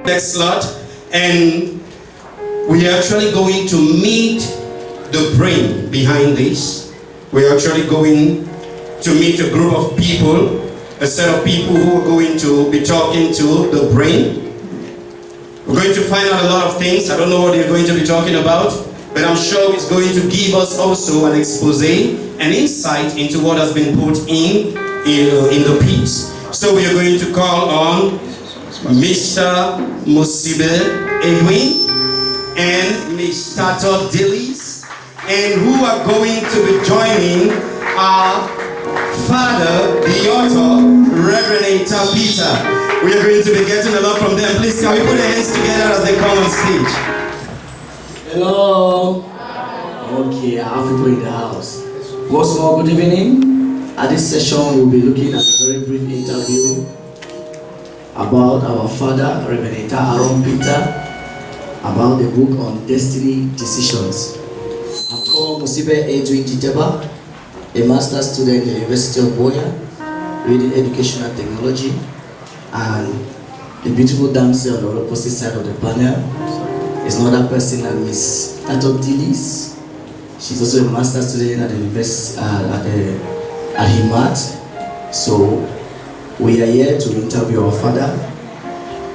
next slot, and we are actually going to meet the brain behind this. We are actually going to meet a group of people, a set of people who are going to be talking to the brain. We're going to find out a lot of things. I don't know what they're going to be talking about, but I'm sure it's going to give us also an expose, an insight into what has been put in the piece. So we are going to call on Mr. Musibe Edwin and Ms. Tato Dillis, and who are going to be joining our father, the author, Reverend Etta Peter. We are going to be getting a lot from them. Please, can we put our hands together as they come on stage? Hello. Okay, I have people in the house. Once more, good evening. At this session, we'll be looking at a very brief interview about our father, Reverend Etta Arung Peter, about the book on destiny decisions. I'm called Musibe Edwin Jiteba, a master's student at the University of Boya, reading educational technology, and the beautiful damsel on the opposite side of the panel is another person, Miss Tato Dillis. She's also a master's student at the university at HIMAT. So we are here to interview our father.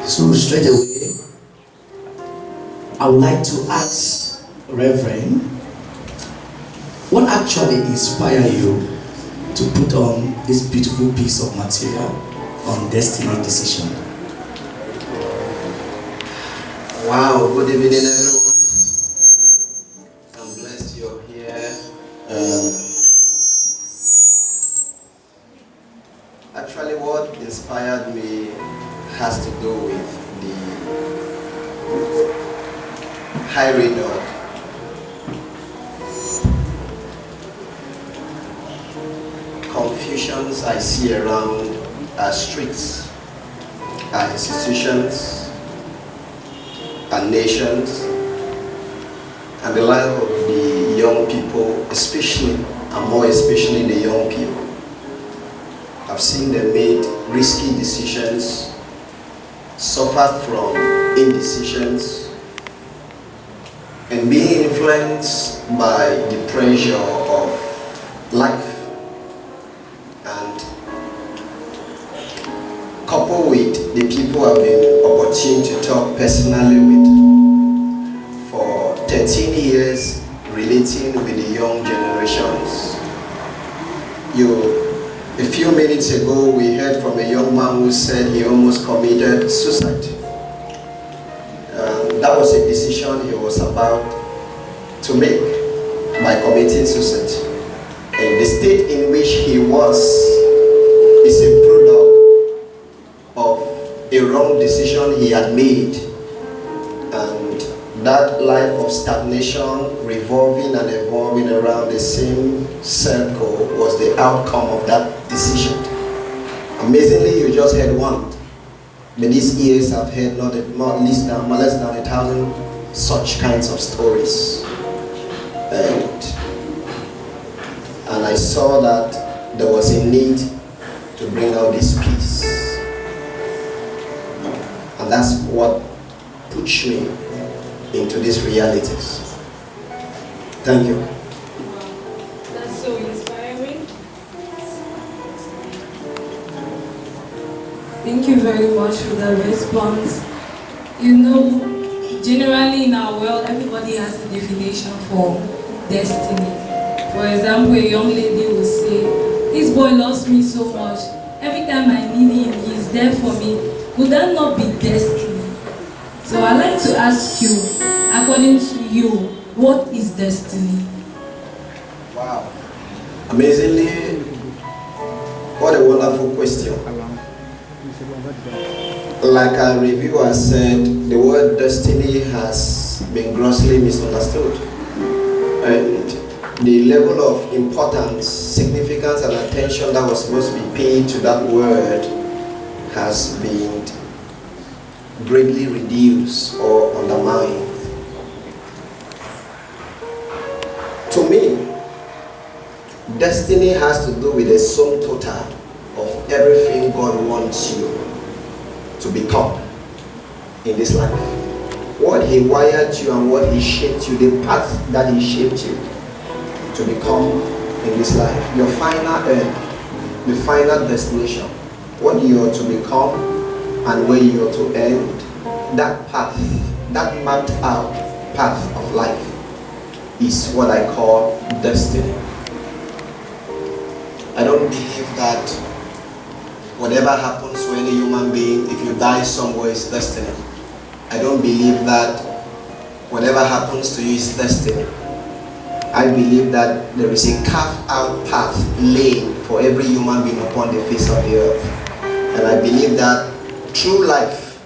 So straight away, I would like to ask Reverend, what actually inspired you to put on this beautiful piece of material on destiny decision? Wow, good evening everyone. I'm blessed you're here. Actually what inspired me has to do with the high rate of confusions I see around our streets, our institutions, our nations, and the life of the young people, especially, and more especially the young people. I've seen them make risky decisions, suffered from indecisions, and being influenced by the pressure of life. And coupled with the people I've been opportune to talk personally with for 13 years, relating with the young generations. A few minutes ago, we heard from a young man who said he almost committed suicide. That was a decision he was about to make by committing suicide. And the state in which he was is a product of a wrong decision he had made. And that life of stagnation, revolving and evolving around the same circle, was the outcome of that decision. Amazingly, you just heard one. But these years I've heard less than 1,000 such kinds of stories. And I saw that there was a need to bring out this piece. And that's what pushed me into these realities. Thank you. That's so inspiring. Thank you very much for the response. You know, generally in our world, everybody has a definition for destiny. For example, a young lady will say, this boy loves me so much. Every time I need him, he's there for me. Would that not be destiny? So I'd like to ask you, according to you, what is destiny? Wow. Amazingly, what a wonderful question. Like our reviewer said, the word destiny has been grossly misunderstood. And the level of importance, significance, and attention that was supposed to be paid to that word has been greatly reduced or undermined. To me, destiny has to do with the sum total of everything God wants you to become. in this life. What He wired you and what He shaped you, the path that He shaped you to become in this life, your final end, the final destination, what you are to become and where you are to end, that path, that mapped out path of life is what I call destiny. I don't believe that whatever happens to any human being, if you die somewhere, is destiny. I don't believe that whatever happens to you is destiny. I believe that there is a carved out path laid for every human being upon the face of the earth. And I believe that true life,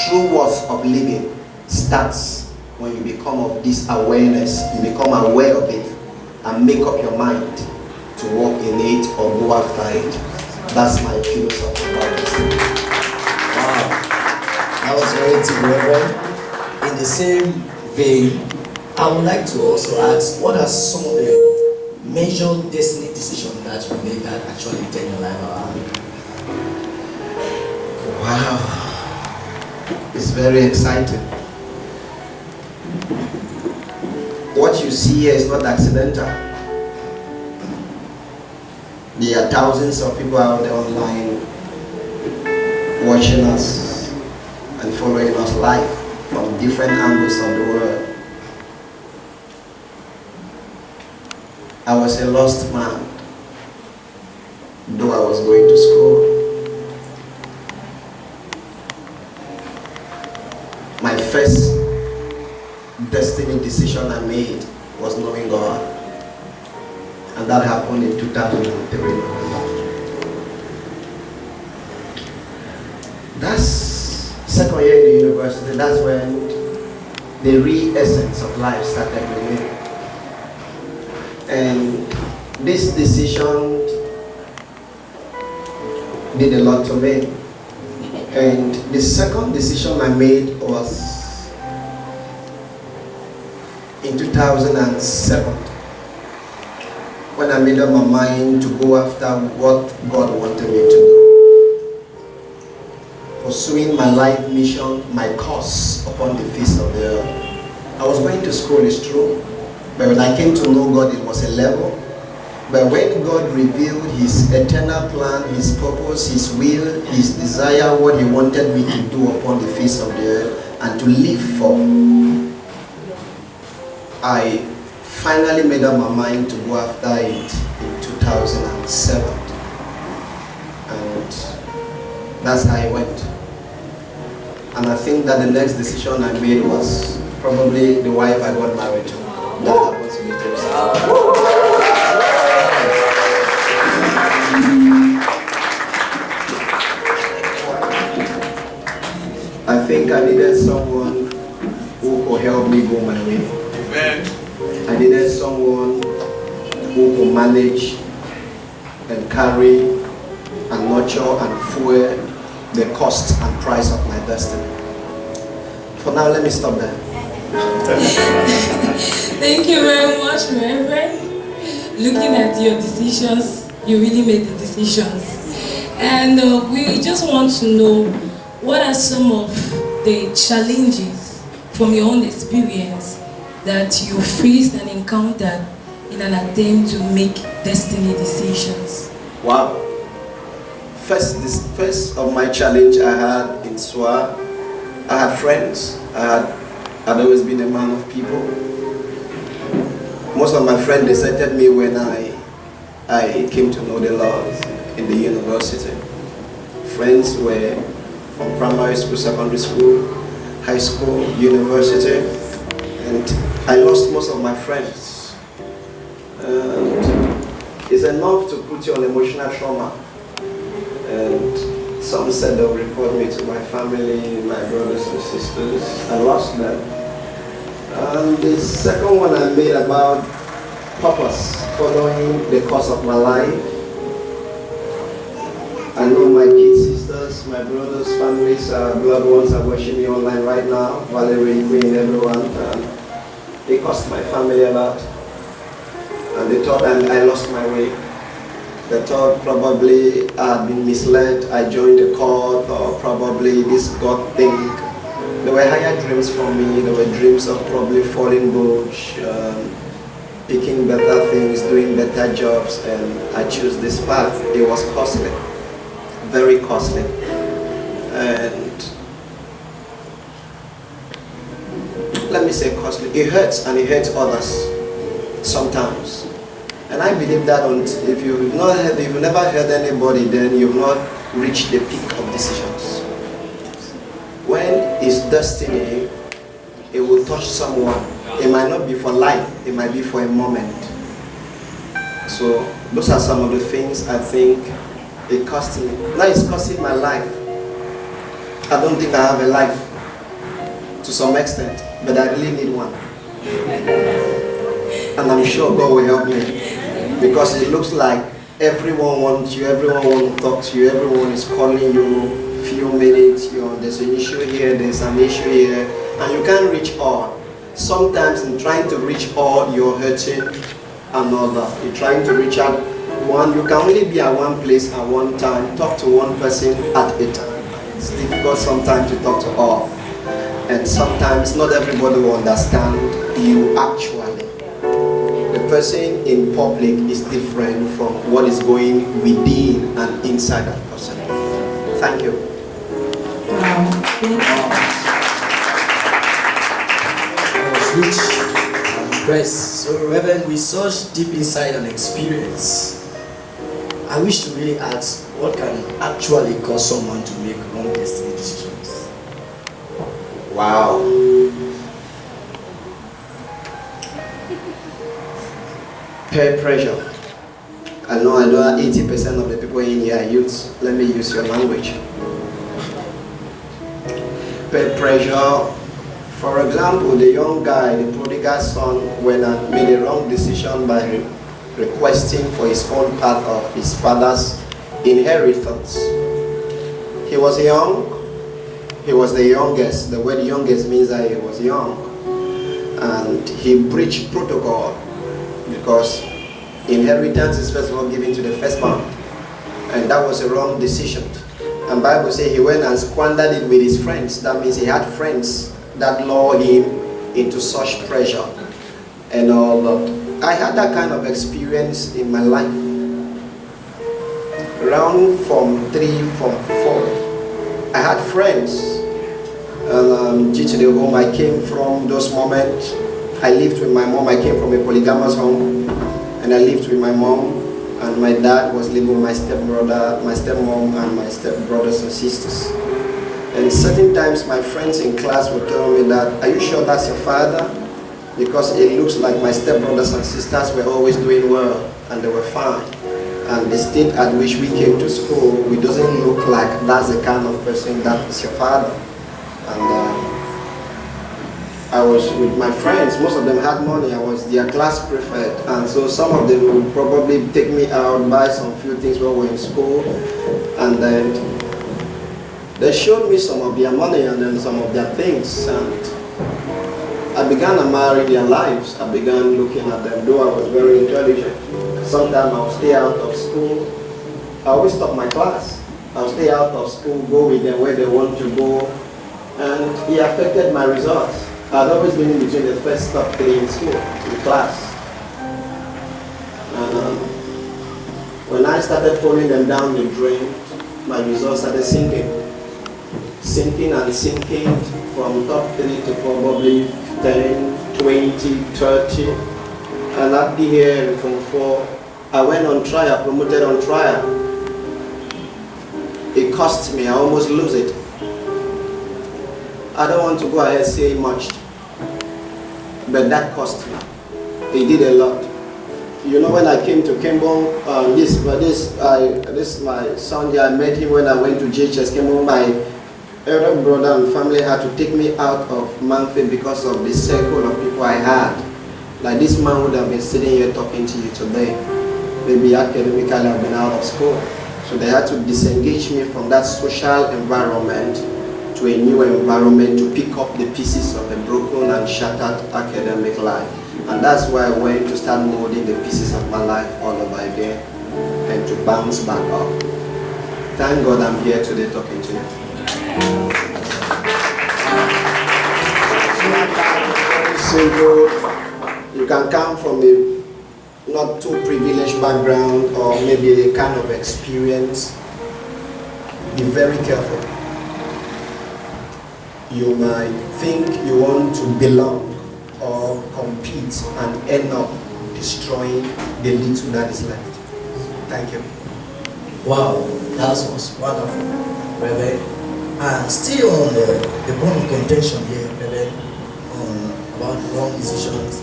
true worth of living starts when you become of this awareness, you become aware of it and make up your mind to walk in it or go after it. That's my philosophy about this. Wow, that was very deep, Reverend. In the same vein, I would like to also ask, what are some of the major destiny decisions that you made that actually turn your life around? Wow, it's very exciting. What you see here is not accidental. There are thousands of people out there online watching us and following us live from different angles of the world. I was a lost man, though I was going to school. My first destiny decision I made was knowing God. And that happened in 2003. That's second year in the university. That's when the real essence of life started with me. And this decision did a lot to me. And the second decision I made was in 2007, when I made up my mind to go after what God wanted me to do. Pursuing my life mission, my cause upon the face of the earth. I was going to school, it's true, but when I came to know God, it was a level. But when God revealed His eternal plan, His purpose, His will, His desire, what He wanted me to do upon the face of the earth and to live for, I finally made up my mind to go after it in 2007. And that's how I went. And I think that the next decision I made was probably the wife I got married to. That happens to be I think I needed someone who could help me go my way. Amen. I needed someone who could manage and carry and nurture and fuel the cost and price of my destiny. For now, let me stop there. Thank you very much, Reverend. Looking at your decisions, you really made the decisions. And we just want to know, what are some of the challenges from your own experience that you faced and encountered in an attempt to make destiny decisions? Wow. First of my challenge I had in SWA, I had friends. I'd always been a man of people. Most of my friends deserted me when I came to know the Lord in the university. Friends were from primary school, secondary school, high school, university, and I lost most of my friends. And it's enough to put you on emotional trauma. And some said they'll report me to my family, my brothers and sisters. I lost them. And the second one I made about purpose, following the course of my life. I know my kids, sisters, my brothers, families, blood ones are watching me online right now, Valerie, Queen, everyone. It cost my family a lot. And they thought I lost my way. They thought probably I had been misled, I joined the cult, or probably this God thing. There were higher dreams for me. There were dreams of probably falling bush, picking better things, doing better jobs, and I chose this path. It was costly, very costly. And let me say costly. It hurts, and it hurts others sometimes. And I believe that if you've never heard anybody, then you've not reached the peak of decisions. When it's destiny, it will touch someone. It might not be for life, it might be for a moment. So those are some of the things I think it cost me. Now it's costing my life. I don't think I have a life to some extent, but I really need one. And I'm sure God will help me. Because it looks like everyone wants you, everyone wants to talk to you, everyone is calling you few minutes, there's an issue here, there's an issue here, and you can't reach all. Sometimes in trying to reach all, you're hurting another. You're trying to reach out one, you can only be at one place at one time, talk to one person at a time. It's difficult sometimes to talk to all. And sometimes not everybody will understand you actually. The person in public is different from what is going within and inside that person. Thank you. I was rich and impressed. So, Reverend, with such deep insight and experience, I wish to really ask what can actually cause someone to make wrong destiny decisions. Wow. Peer pressure. I know 80% of the people in here are youths. Let me use your language. Peer pressure. For example, the young guy, the prodigal son, when I made a wrong decision by requesting for his own part of his father's inheritance. He was young. He was the youngest. The word youngest means that he was young. And he breached protocol. Because inheritance is first of all given to the firstborn, and that was a wrong decision. And Bible says he went and squandered it with his friends. That means he had friends that lured him into such pressure and all that. I had that kind of experience in my life. Around Form 3, Form 4, I had friends. Due to the home I came from, those moments, I lived with my mom. I came from a polygamous home, and I lived with my mom, and my dad was living with my stepbrother, my stepmom, and my stepbrothers and sisters. And certain times my friends in class would tell me that, "Are you sure that's your father?" Because it looks like my stepbrothers and sisters were always doing well, and they were fine. And the state at which we came to school, it doesn't look like that's the kind of person that is your father. And I was with my friends, most of them had money, I was their class prefect, and so some of them would probably take me out, buy some few things while we were in school, and then they showed me some of their money and then some of their things, and I began admiring their lives. I began looking at them, though I was very intelligent. Sometimes I would stay out of school. I always stop my class. I would stay out of school, go with them where they want to go, and it affected my results. I'd always been in between the first top 3 in school, in class. When I started following them down the drain, my results started sinking. Sinking and sinking from top 3 to probably 10, 20, 30. And I'd be here from 4. I went on trial, promoted on trial. It cost me, I almost lose it. I don't want to go ahead and say much, but that cost me. It did a lot. You know, when I came to Kimball, this my son here, I met him when I went to JHS Kimball. My elder brother and family had to take me out of Manfield because of the circle of people I had. Like this man would have been sitting here talking to you today. Maybe academically I've been out of school. So they had to disengage me from that social environment to a new environment to pick up the pieces of a broken and shattered academic life. And that's why I went to start molding the pieces of my life all over again. And and to bounce back up. Thank God I'm here today talking to you. Very simple. You can come from a not too privileged background or maybe a kind of experience. Be very careful. You might think you want to belong or compete and end up destroying the little that is left. Thank you. Wow, that was wonderful, Reverend. And still on the bone of contention here, Reverend, about wrong decisions.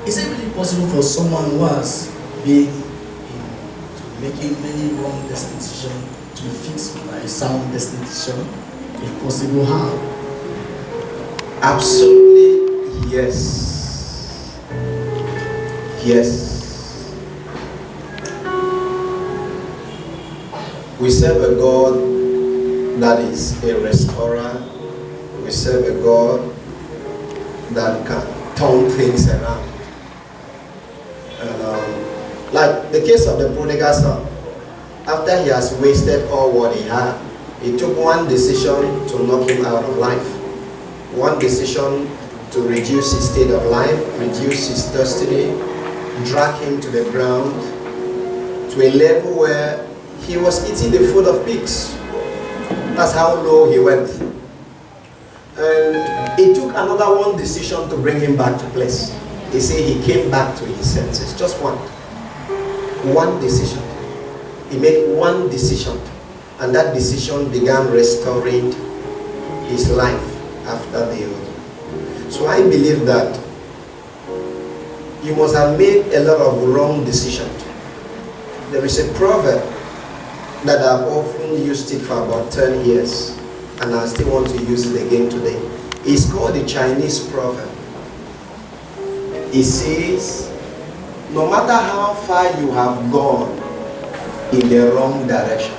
Is it really possible for someone who has been into making many wrong decisions to be fixed by a sound decision? If possible, how? Absolutely, yes. Yes. We serve a God that is a restorer. We serve a God that can turn things around. Like the case of the prodigal son, after he has wasted all what he had, he took one decision to knock him out of life. One decision to reduce his state of life, reduce his destiny, drag him to the ground, to a level where he was eating the food of pigs. That's how low he went. And it took another one decision to bring him back to place. They say he came back to his senses. Just one. One decision. He made one decision. And that decision began restoring his life after the other. So I believe that you must have made a lot of wrong decisions. There is a proverb that I've often used it for about 10 years, and I still want to use it again today. It's called the Chinese proverb. It says, no matter how far you have gone in the wrong direction,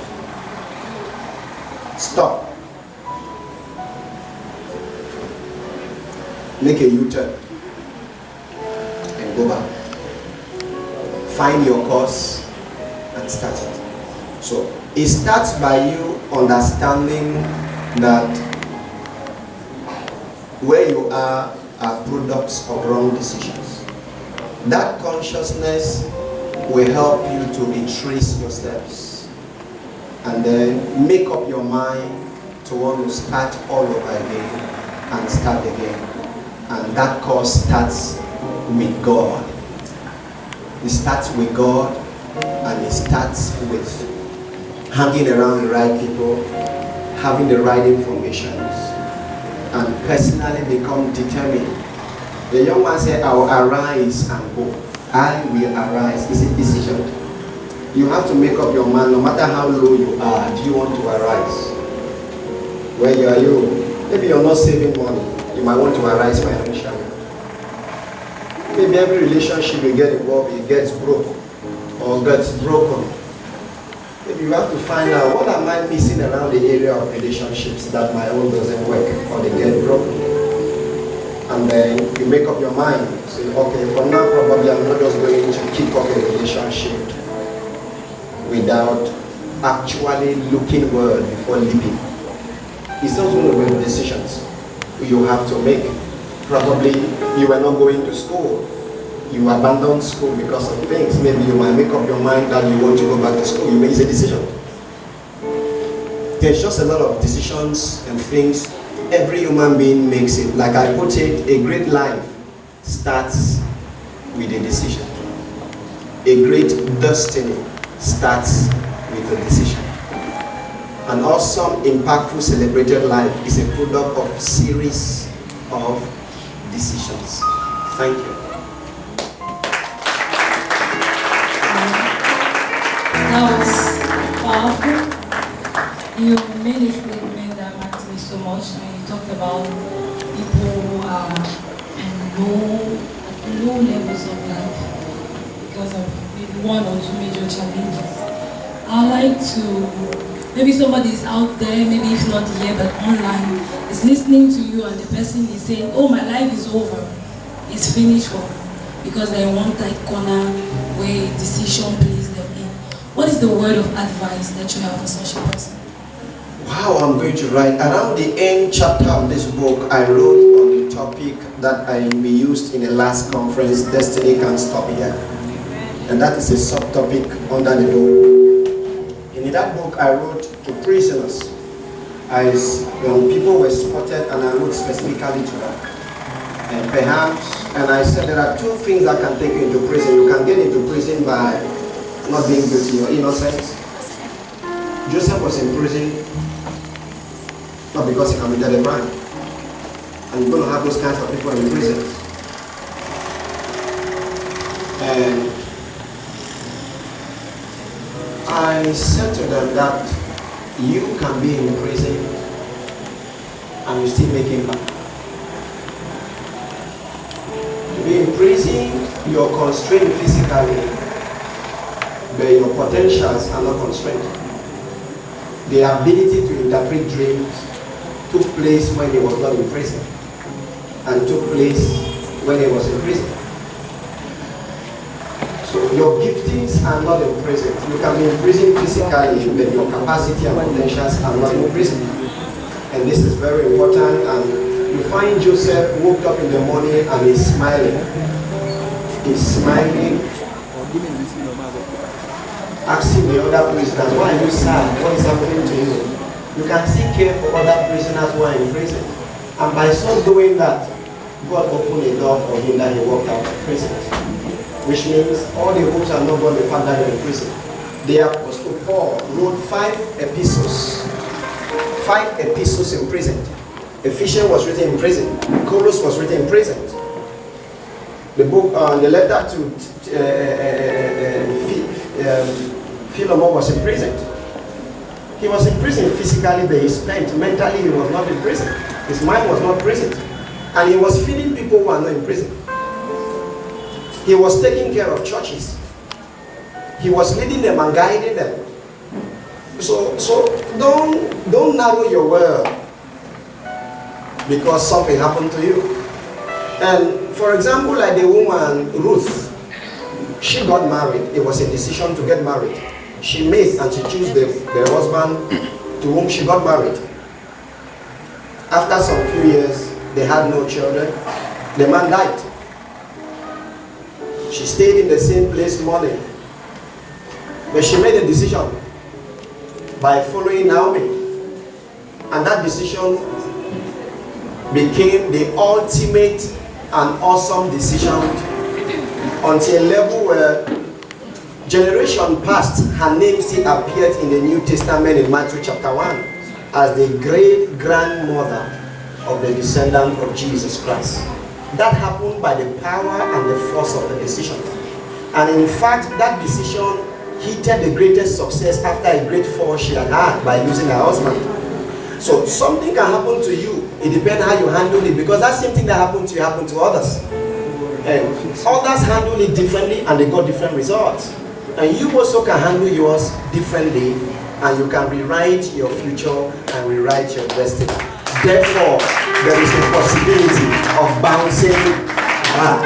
stop. Make a U-turn and go back. Find your course and start it. So it starts by you understanding that where you are products of wrong decisions. That consciousness will help you to retrace your steps and then make up your mind to want to start all over again and start again. And that course starts with God. It starts with God, and it starts with hanging around the right people, having the right information, and personally become determined. The young man said, I will arise and go. I will arise. It's a decision. You have to make up your mind, no matter how low you are, do you want to arise? Where you are you? Maybe you're not saving money. You might want to arise financially. Maybe every relationship you get involved, it gets broke or gets broken. Maybe you have to find out, what am I missing around the area of relationships that my own doesn't work or they get broken? And then you make up your mind. Say, okay, from now probably I'm not just going to kick off a relationship without actually looking well before leaving. It's also one of the decisions you have to make. Probably you were not going to school. You abandoned school because of things. Maybe you might make up your mind that you want to go back to school. You make a decision. There's just a lot of decisions and things every human being makes it. Like I put it, a great life starts with a decision. A great destiny starts with a decision. An awesome, impactful, celebrated life is a product of series of decisions. Thank you. That was powerful. You made a statement that matters me so much, and you talked about people who are at low levels of life because of maybe one or two major challenges. I like to, maybe somebody is out there, maybe if not here but online, is listening to you and the person is saying, oh, my life is over, it's finished for me, because they're in one tight corner where a decision plays them in. What is the word of advice that you have for such a person? Wow, I'm going to write. Around the end chapter of this book, I wrote on the topic that we used in the last conference, Destiny Can't Stop Here. And that is a subtopic under the book. In that book, I wrote to prisoners. As people were spotted, and I wrote specifically to that. And perhaps, and I said there are two things that can take you into prison. You can get into prison by not being guilty or innocent. Joseph was in prison not because he committed a crime. And you're going to have those kinds of people in prison. And I said to them that you can be in prison and you still make impact. To be in prison, you're constrained physically, but your potentials are not constrained. The ability to interpret dreams took place when he was not in prison, and took place when he was in prison. So your giftings are not in prison. You can be in prison physically, but your capacity and potentials are not in prison. And this is very important. And you find Joseph woke up in the morning and he's smiling. He's smiling. Asking the other prisoners, why are you sad? What is happening to you? You can see care for other prisoners who are in prison. And by so doing that, God opened a door for him that he walked out of prison. Which means all the hopes are not going to find that you're in prison. The Apostle Paul wrote 5 epistles. 5 epistles in prison. Ephesians was written in prison. Chorus was written in prison. The book, the letter to Philemon was in prison. He was in prison physically, but he spent mentally. He was not in prison. His mind was not in prison, and he was feeding people who are not in prison. He was taking care of churches. He was leading them and guiding them. So don't narrow your world because something happened to you. And for example, like the woman Ruth, she got married. It was a decision to get married. She made and she chose the husband to whom she got married. After some few years, they had no children. The man died. She stayed in the same place mourning. But she made a decision by following Naomi. And that decision became the ultimate and awesome decision until a level where generation past, her name still appeared in the New Testament in Matthew chapter 1 as the great-grandmother of the descendant of Jesus Christ. That happened by the power and the force of the decision. And in fact, that decision hit the greatest success after a great fall she had had by losing her husband. So something can happen to you. It depends how you handle it, because that same thing that happened to you happened to others. And others handle it differently and they got different results. And you also can handle yours differently, and you can rewrite your future and rewrite your destiny. Therefore, there is a possibility of bouncing back.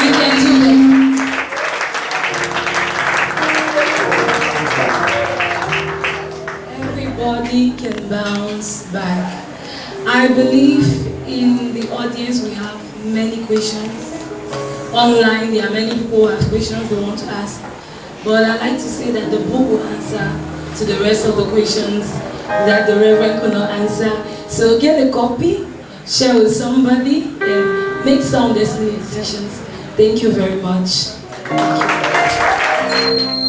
You can do it. Everybody can bounce back. I believe in the audience we have many questions. Online, there are many people who have questions they want to ask. But I like to say that the book will answer to the rest of the questions that the Reverend could not answer. So get a copy, share with somebody, and make some destiny decisions. Thank you very much. Thank you.